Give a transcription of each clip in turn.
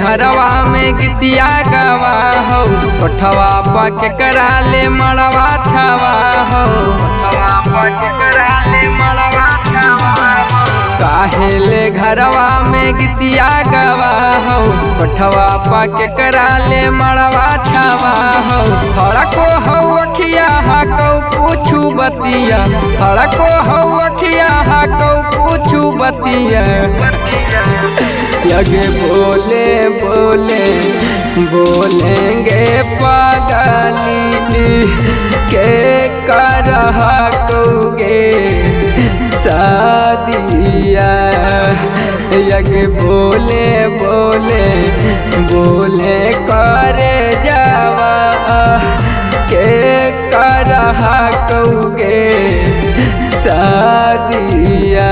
घरवा में गीतिया गवा हो, कोठवा पक करा ले मड़वा छवा हो, कोठवा पक करा ले मड़वा छवा हो। काहेले घरवा में गीतिया गवा हो, कोठवा पक करा ले मड़वा छवा हो। हड़को हो अखिया हाको पूछू बतिया, हड़को हो अखिया हाको पूछू बतिया। लगे बोले बोले बोलेंगे पागली के करहा कोगे शादिया। लगे बोले बोले बोले करे जावा के करहा कोगे शादिया।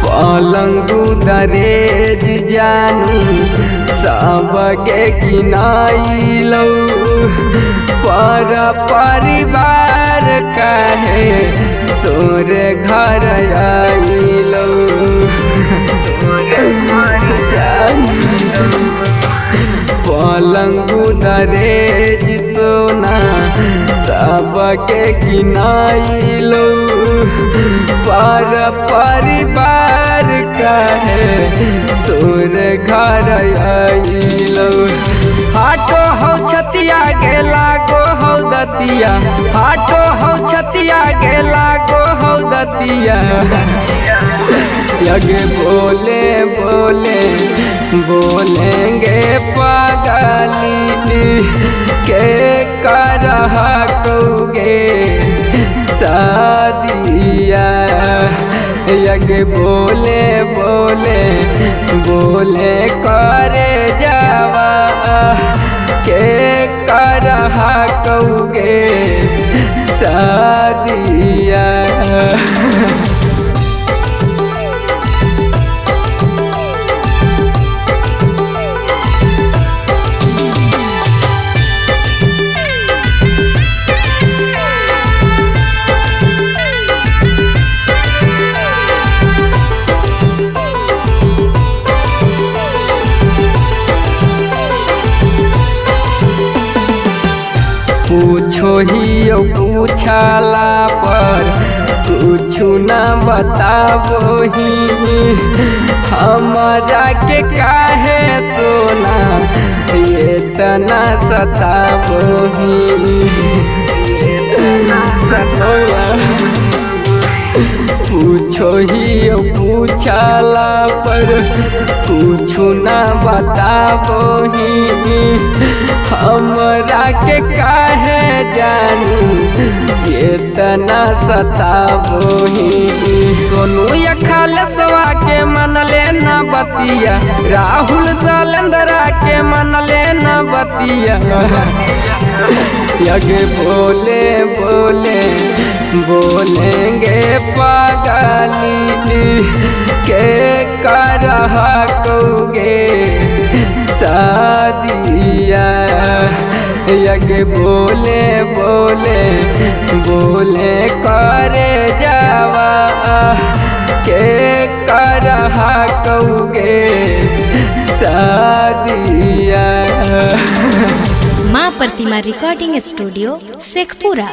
पलंगू दरेज जानू सबके किनाइलो, पर परिवार कहे तोरे घर आइलो। पलंगू दरेज सोना सबके किनाइलो, पर परिवार कहे तोरे घर आइलो। हाटो हो छतिया गेला गो हो दतिया, हाटो हो छतिया गेला गो हो दतिया। लगे बोले बोले बोलेंगे पागली के करहा कोगे शादिया। लगे बोले बोले बोले करे जावा के करहा कोगे शादिया। पूछो ही पूछला पर कुछु न बताबो ही, हमारा के काहे सोना ये तना सताबो ही। पूछो ही पूछला पर कुछु न बताबो ही, हमरा के काहे जानू इतना सताबो ही। सोनू अखिलेशवा के मन लेना बतिया, राहुल सलेंदरा के मन लेना बतिया। लगे बोले बोले बोलेंगे पागली के करहा कोगे शादिया। लगे बोले बोले बोले करे जावा के करहा कोगे शादिया। माँ प्रतिमा रिकॉर्डिंग स्टूडियो शेखपुरा।